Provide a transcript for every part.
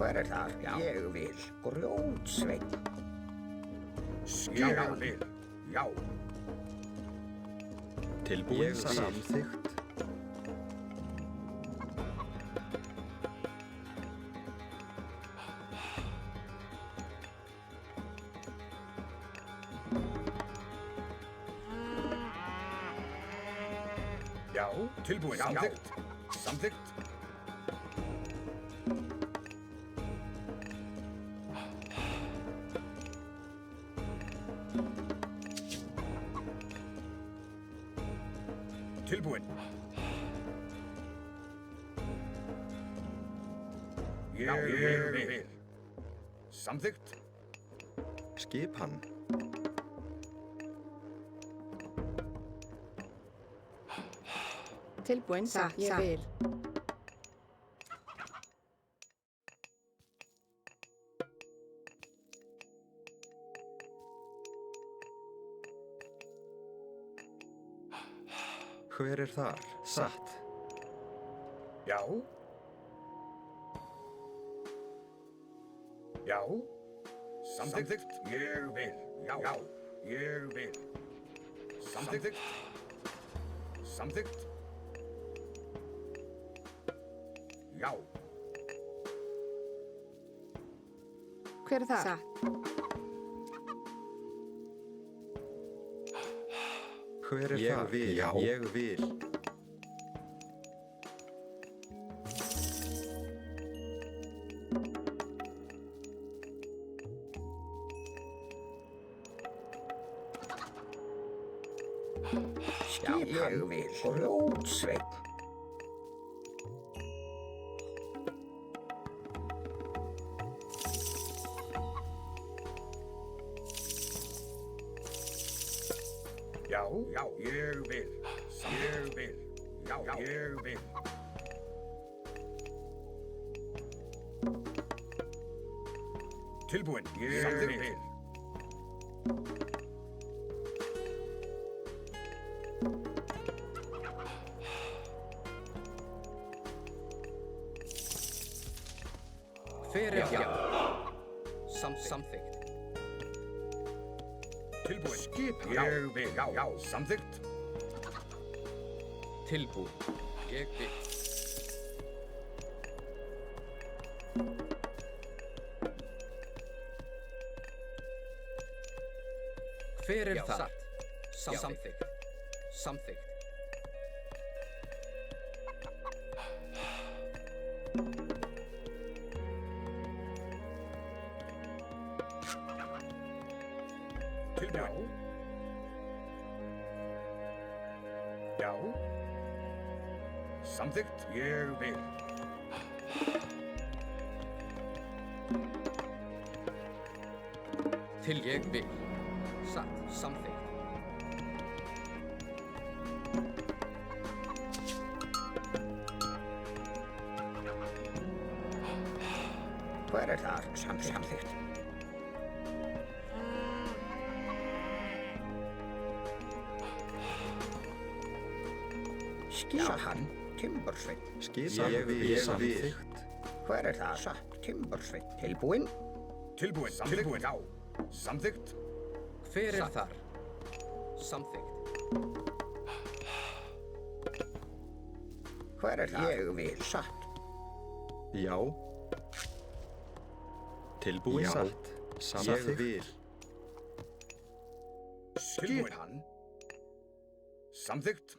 Hver það? Já. Ég vil. Grjótsveinn. Ég vil. Já. Tilbúin samþykkt. Já, tilbúin. Samþykkt. Samþykkt. Tilbúin. Ég vil. Samþykkt. Skipan. Tilbúin, ég vil. Hver þar? Satt. Já. Já. Samþykkt. Ég vil. Já. Já. Ég vil. Samþykkt. Samþykkt. Já. Hver það? Satt. Hver þar? Ég vil. Já. Ég vil. Já, ég vil. Grjótsveinn. Já, já, ég vil. Ég vil. Já, já, ég vil. Tilbúin. Ég vil. Hver já. Samþykkt. Tilbúin. Skip. Ég vil. Já, já. Samþykkt. Tilbúin. Ég vil. Hver það? Samþykkt. Samþykkt. Tilbúin. Já. Samþykkt. Ég vil. Til ég vil. Satt. Samþykkt. Hver þar? Samþykkt. Skipan. Timbursveinn. Skipan. Ég vil. Samþykkt. Hver það? Satt. Timbursveinn. Tilbúin. Tilbúin. Tilbúin. Já. Samþykkt. Hver þar? Samþykkt. Hver það? Ég vil. Satt. Já. Tilbúin. Satt. Samþykkt. Ég vil. Skipan. Samþykkt.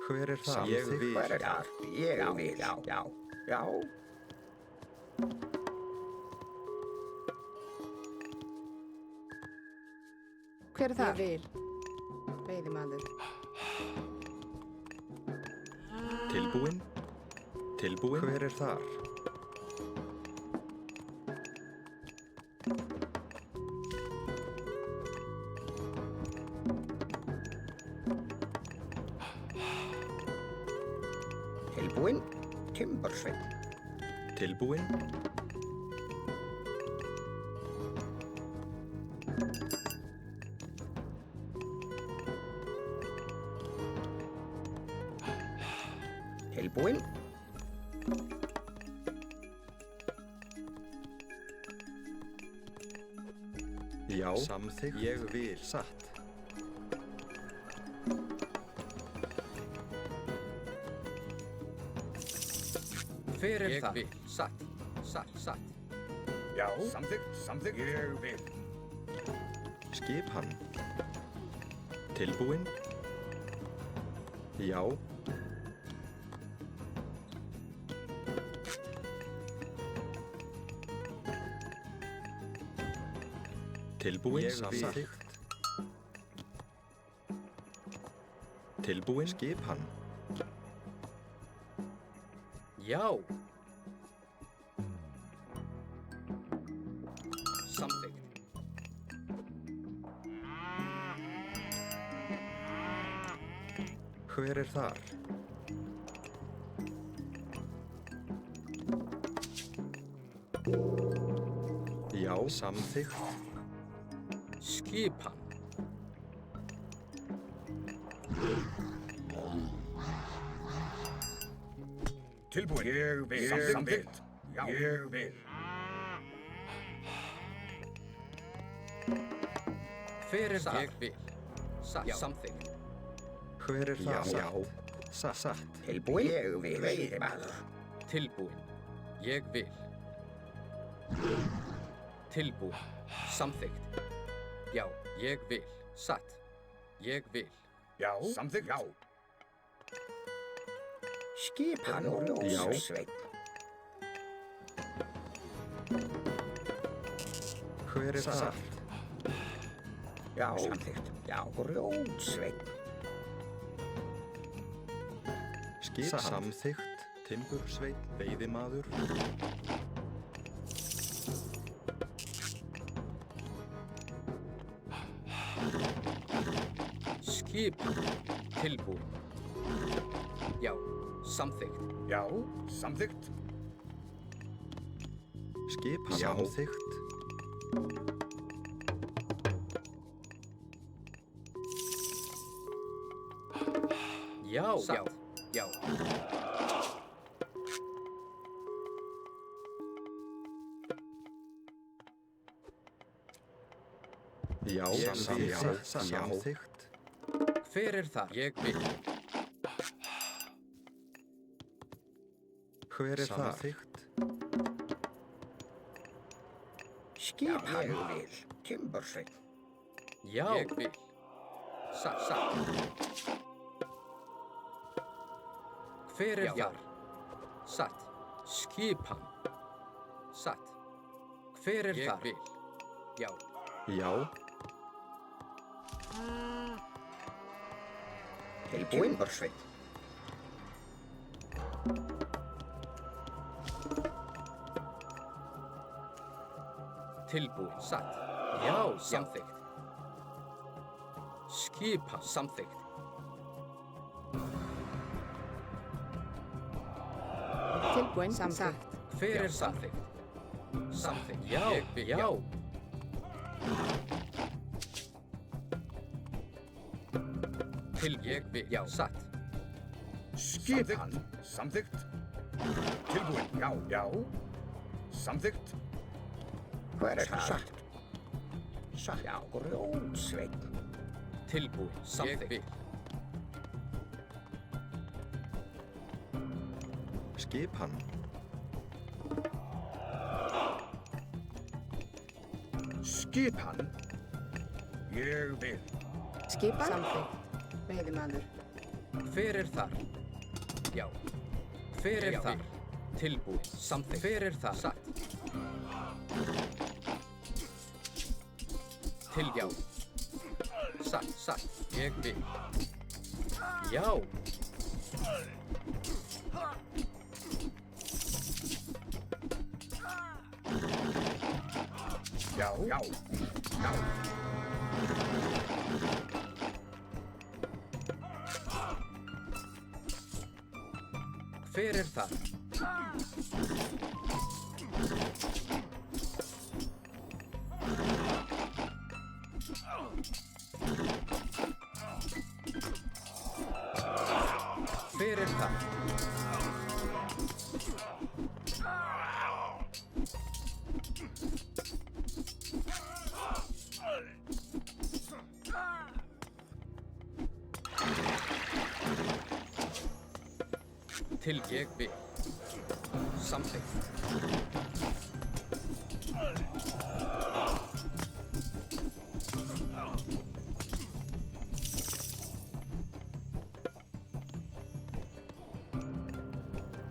Hver það? Ég vil. Hver það? Ég vil. Já. Já. Já. Hver það? Ég vil. Veiðimaður. Tilbúin. Tilbúin. Hver þar? Tilbúin. Timbursveinn. Tilbúin. Tilbúin. Já, samþykkt. Ég vil. Satt. Hver er það? Ég vil. Satt. Satt. Satt. Já, samþykkt, samþykkt. Ég vil. Skipan. Tilbúin. Já. Tilbúin. Ég vil. Samþykkt. Tilbúin. Skipan. Já. Samþykkt. Hver er þar? Já, samþykkt. Skipan. Tilbúin. Ég vil. Samþykkt. Já. Ég vil. Hver er það? Ég vil. Satt. Samþykkt. Hver er það? Já. Satt. Tilbúin. Ég vil. Veiðimaður. Tilbúin. Ég vil. Tilbúin. Samþykkt. Já. Ég vil. Satt. Ég vil. Já. Samþykkt. Já. Skipan og ljósveit. Hver er þar? Já, samþykkt. Já, grjótsveit. Skip. Samþykkt. Timbursveit. Veiðimaður. Skipan. Tilbúin. Já. Samþykkt. Já. Samþykkt. Skipan. Samþykkt. Já. Satt. Já. Já, samþykkt. Samþykkt. Hver er það? Ég vil. Hver er þar? Samþykkt. Skipan. Ég vil. Timbursveit. Já. Ég vil. Satt. Satt. Hver er þar? Satt. Skipan. Satt. Hver er þar? Ég vil. Já. Já. Tilbúin. Timbursveit. Tilbúin. Satt. Já. Samþykkt. Skipan. Samþykkt. Tilbúin. Samþykkt. Hver er samþykkt? Samþykkt. Já. Ég vil. Já. Ég vil. Já. Satt. Skipan. Samþykkt. Tilbúin. Já. Já. Samþykkt. Hver er það? Satt. Satt. Já, grjótsveit. Tilbúin. Samþykkt. Ég vil. Skipan. Skipan. Ég vil. Skipan. Samþykkt. Veiðimaður. Hver er þar? Já. Hver er þar? Tilbúin. Samþykkt. Hver er þar? Satt. Já. Satt. Satt. Ég vil. Já. Já. Já. Já. Hver er þar? Hver er þar? Til ég vil. Samþykkt.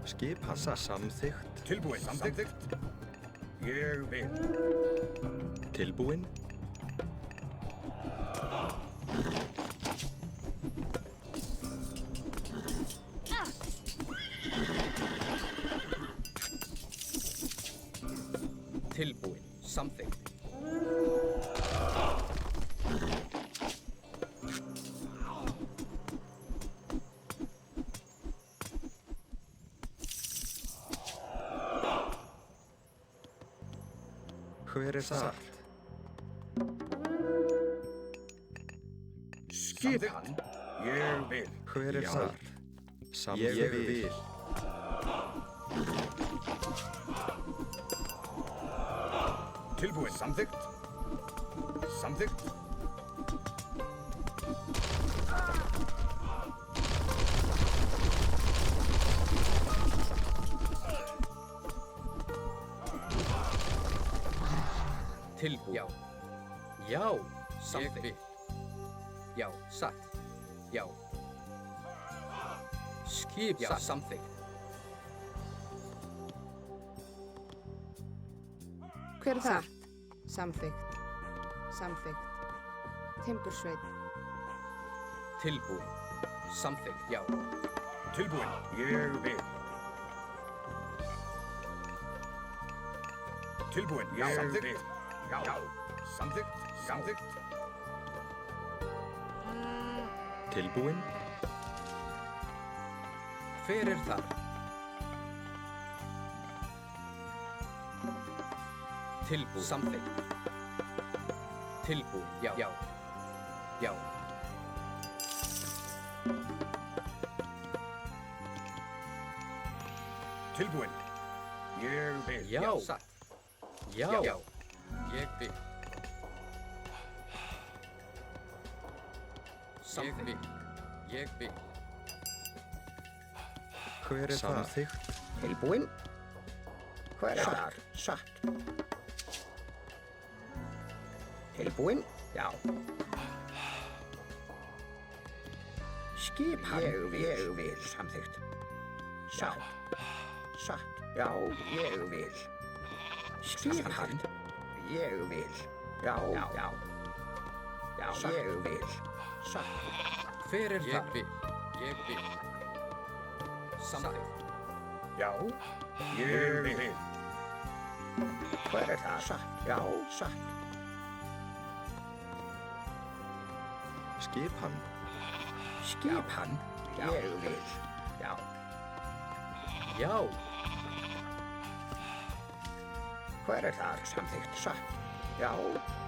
Skipan samþykkt. Tilbúin. Samþykkt. Ég vil. Tilbúin. Tilbúin. Samþykkt. Hver er þar? Skipan. Ég vil. Hver er Já. þar? Ég vil. Tilbúin. Samþykkt. Samþykkt. Tilbúin. Já. Já. Samþykkt. Ég vil. Já. Satt. Já. Skip. Já. Samþykkt. Hver er það? Samþykkt. Samþykkt. Timbursveit. Tilbúin. Samþykkt. Já. Tilbúin. Ég vil. Tilbúin. Ég vil. Já. Samþykkt. Samþykkt. Tilbúin. Hver er þar? Tilbúin. Samþykkt. Tilbúin. Já. Já. Já. Tilbúin. Ég vil. Já. Satt. Já. Já. Ég vil. Samþykkt. Ég vil. Hver er þar? Samþykkt. Tilbúin. Hver er þar? Satt. Tilbúin. Já. Skipan. Ég vil. Samþykkt. Satt. Satt. Já, ég vil. Skipan. Ég vil. Já, já. Já, ég vil. Satt. Hver er þar? Ég vil. Ég vil. Samþykkt. Já. Ég vil. Hver er það? Satt. Já, satt. Skipan. Skipan. Ég vil. Já. Já. Hver er þar? Samþykkt. Satt. Já,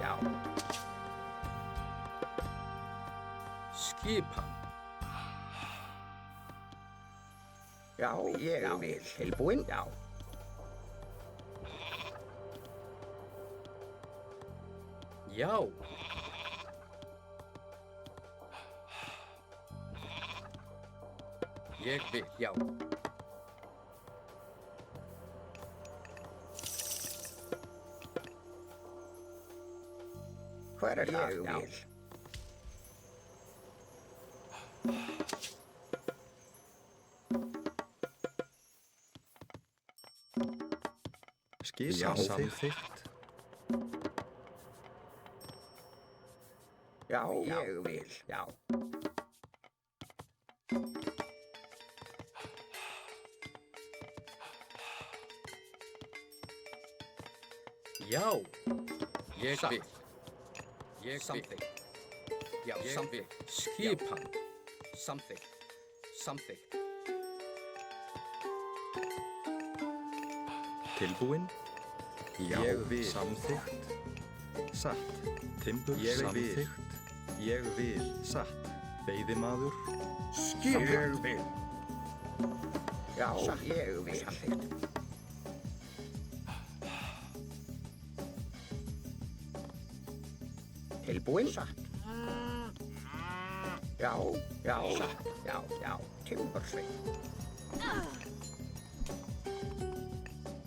já. Skipan. Já, ég vil. Tilbúin? Já. Já. Ég vil. Já. Hver er það? Ég vil. Skipan. Samþykkt. Já, ég vil. Já. Já. Ég vil. Ég samþykkt. Já, samþykkt. Skipan. Samþykkt. Samþykkt. Tilbúin. Já. Ég vil. Samþykkt. Satt. Timbur. Ég vil. Samþykkt. Ég vil. Satt. Veiðimaður. Ég vil. Já, ég vil. Samþykkt. Tilbúin? Satt. Já, já. Satt. Já, já. Timbursveit.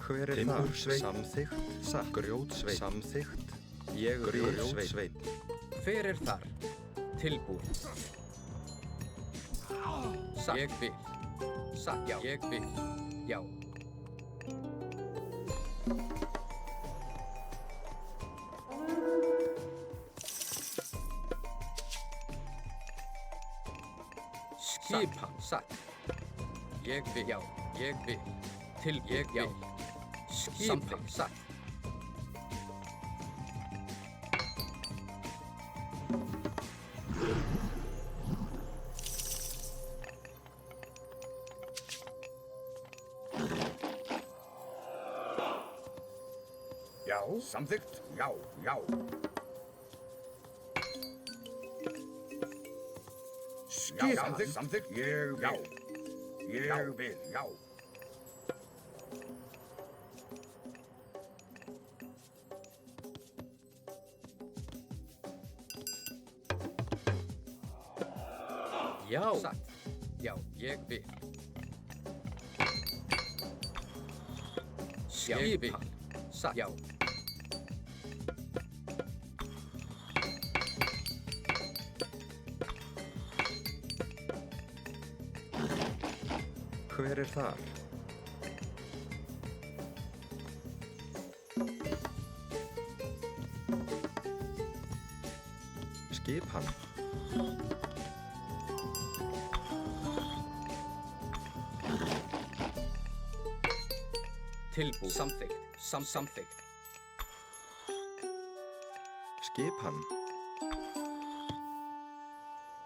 Hver er það? Samþykkt, satt. Grjótsveit, samþykkt. Ég vil, grjótsveit. Hver er þar? Tilbúin. Satt. Ég vil. Satt. Já. Ég vil. Já. Skipan. Satt. Ég vil. Já. Ég vil. Til. Ég vil. Skipan. Satt. Já, samþykkt. Já, já. Skipan. Já, samþykkt. Ég vil. Ég vil, já. Já. Satt. Já, ég vil. Skipan. Satt. Já. Hver er þar? Skipan. Tilbúin. Samþykkt. Samþykkt. Skipan.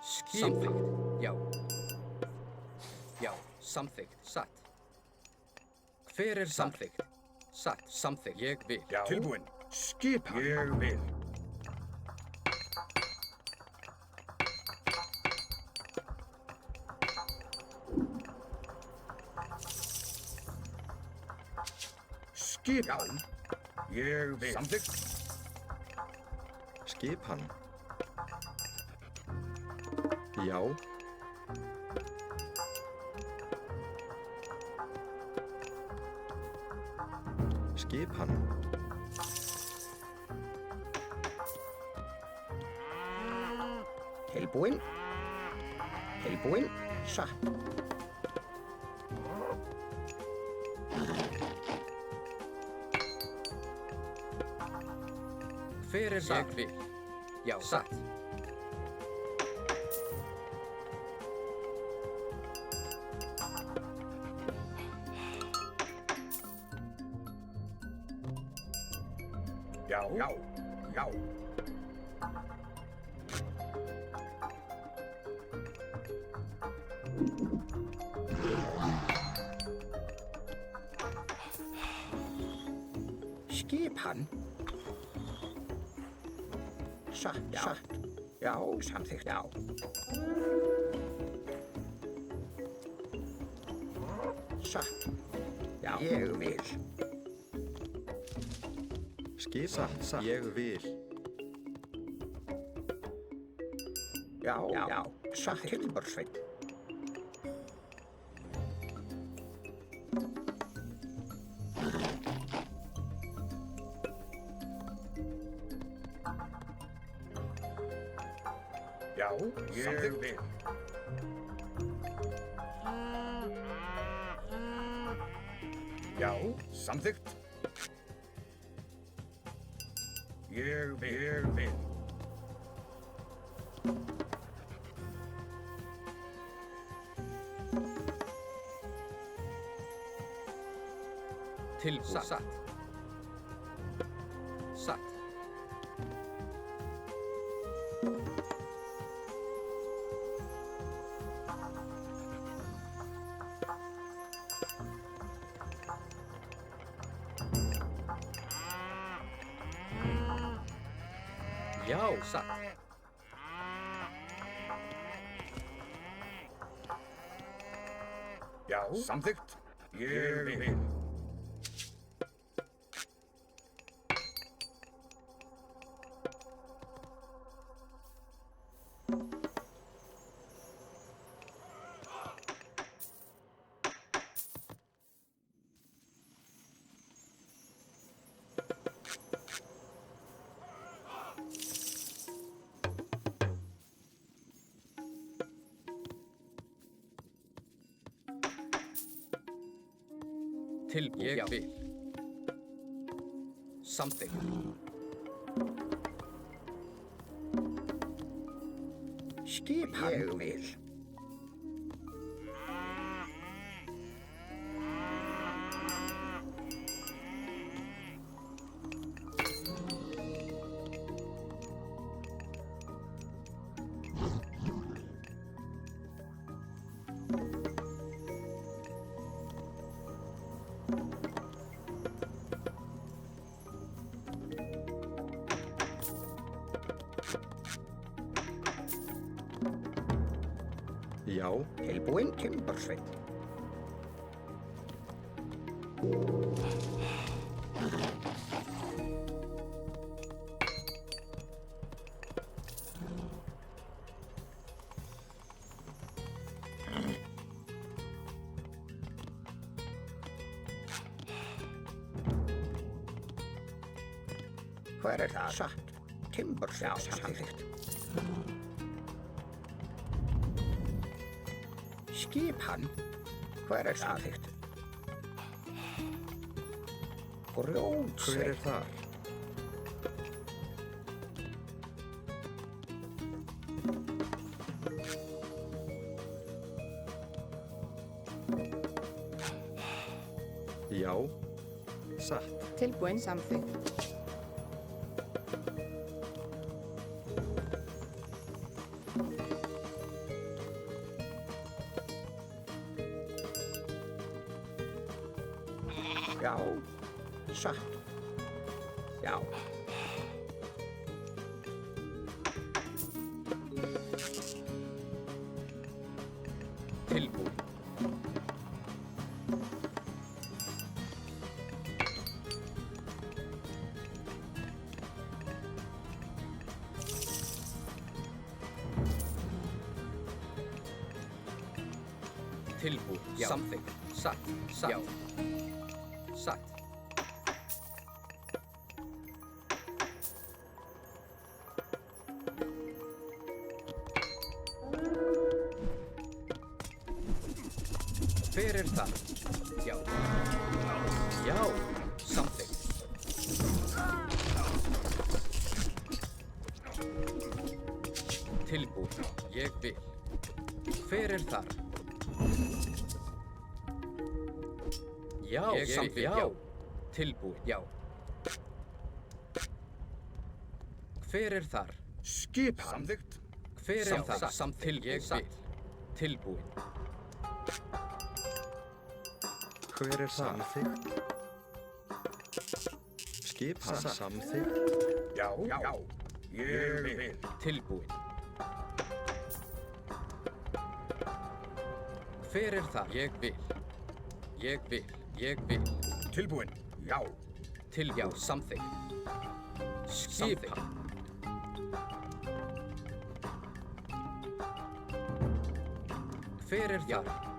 Samþykkt. Já. Já. Samþykkt. Satt. Hver er samþykkt? Satt. Samþykkt. Ég vil. Já. Tilbúin. Skipan. Ég vil. Skipan. Ég vil. Samþykkt. Skipan. Já. Skipan. Tilbúin. Tilbúin. Satt. Hver er það? Ég vil. Já. Satt. Já. Já. Já. Skipan. Satt, já. Satt. Já, samþykkt, já. Satt. Já. Ég vil. Skipan. Satt. Ég vil. Já, já. Satt. Tilburðsveit. Já, ég vil. Já, samþykkt. Ég vil. Ég vil. Tilbúin. Satt. Satt. Já, satt. Já, samþykkt. Ég vil. Tilbúið. Ég vil. Samþykkt. Skipan. Ég vil. Já, Tilbúinn timbursveit. Hver er það? Satt. Timbursveit samþykkt. Skipan. Hver er samþykkt? hver Grjótsveit. er þar? Já, satt. Tilbúin. Samþykkt. Já. Satt. Já. Tilbúið. Tilbúið. Já. Samþykkt. Satt. Satt. Já. Satt. Hver er það? Já. Já. Samþykkt. Tilbúið. Ég vil. Hver er þar? Já. Ég samþykkt. Já. Tilbúið. Já. Hver er þar? Skipan. Samþykkt. Hver er þar? Samþykkt. Ég vil. Tilbúið. Hver er samþykkt? Skipan samþykkt. Já. Já. Ég vil. Tilbúið. Hver er það? Ég vil. Ég vil. Ég vil. Tilbúinn. Já. Já. Samþykkt. Skipan. Hver er það?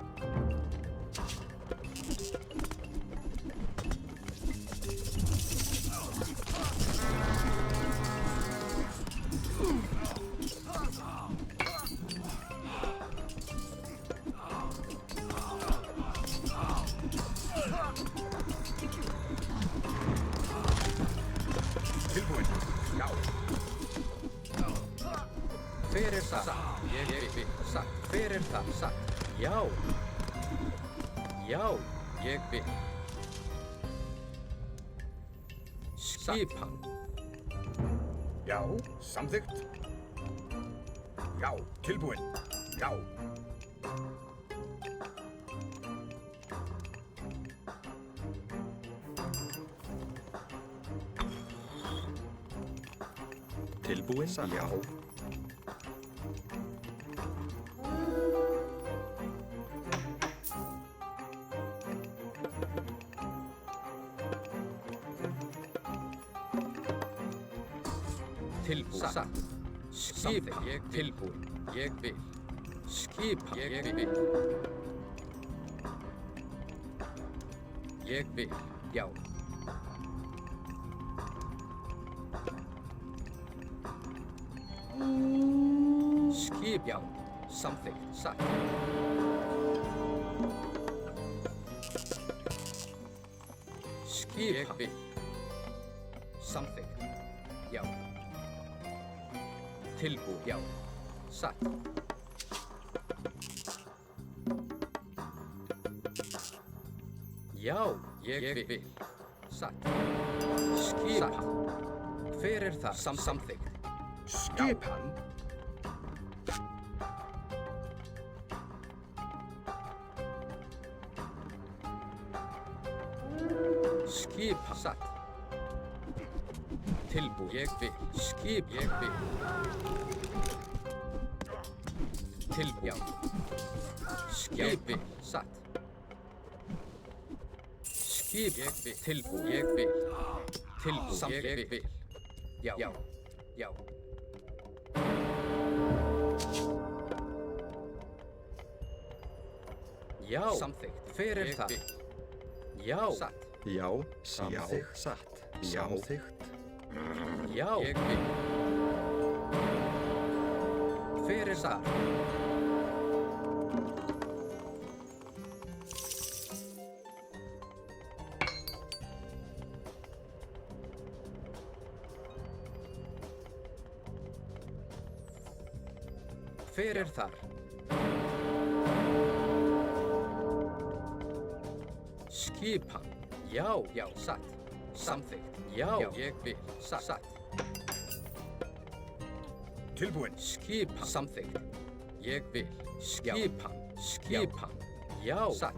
Tilbúinn. Já. Hver er það? Ég vil. Satt. Hver er það? Satt. Já. Já. Ég vil. Skipan. Já. Samþykkt. Já. Tilbúinn. Já. Tilbúin? Já. Tilbúið. Satt. Skipan. Ég tilbúið. Ég vil. Skipan. Ég vil. Ég vil. Já. Skip. Já. Samþykkt. Satt. Skipan. Ég vil. Samþykkt. Já. Tilbúin. Já. Satt. Já, ég vil. Satt. Skipan. Hver er það? Samþykkt. Skipan. Skipan. Satt. Tilbúin. Ég vil. Skip. Ég vil. Tilbúin. Já. Skip. Vil. Satt. Skip. Ég vil. Tilbúin. Ég vil. Tilbúin. Ég vil. Já. Já. Já. Já. Samþykkt. Hver er það? Já. Satt. Já, samþykkt, satt. Samþykkt. Já. Ég vil. Hver er það? Hver er þar? Skipan. Já, já, satt. Samþykkt. Já, ég vil. Satt. Tilbúin. Skipan. Samþykkt. Ég vil. Skipan. Skipan. Já, satt.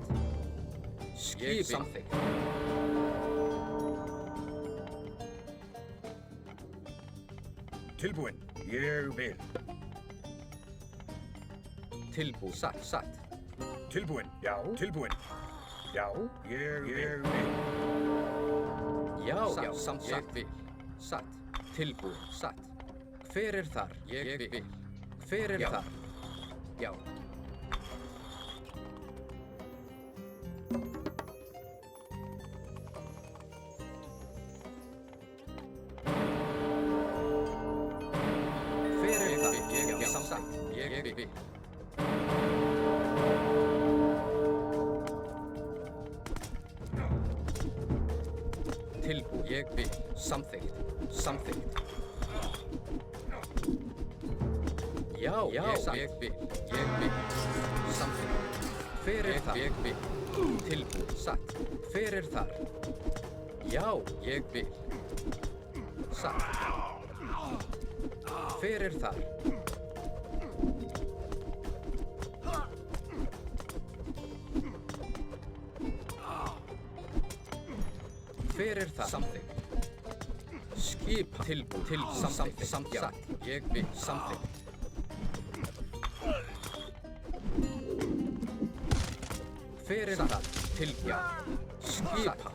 Skipan. Samþykkt. Tilbúin. Ég vil. Tilbúin. Satt. Tilbúin. Já. Tilbúin. Já. Ég vil. Já, já, samt. Ég vil. Satt. Tilbúin. Satt. Hver er þar? Ég vil. Hver er þar? Já. Hver er þar? Ég vil. Samt. Ég vil. Tilbúin. Ég vil. Samþykkt. Samþykkt. Já, já, ég vil. Ég vil. Samþykkt. Hver er þar? Ég vil. Tilbúin. Satt. Hver er þar? Já, ég vil. Satt. Hver er þar? Hver er það? Samþykkt. Skipan. Tilbúin. Samþykkt. Satt. Ég vil. Samþykkt. Hver er það? Tilbúin. Skipan.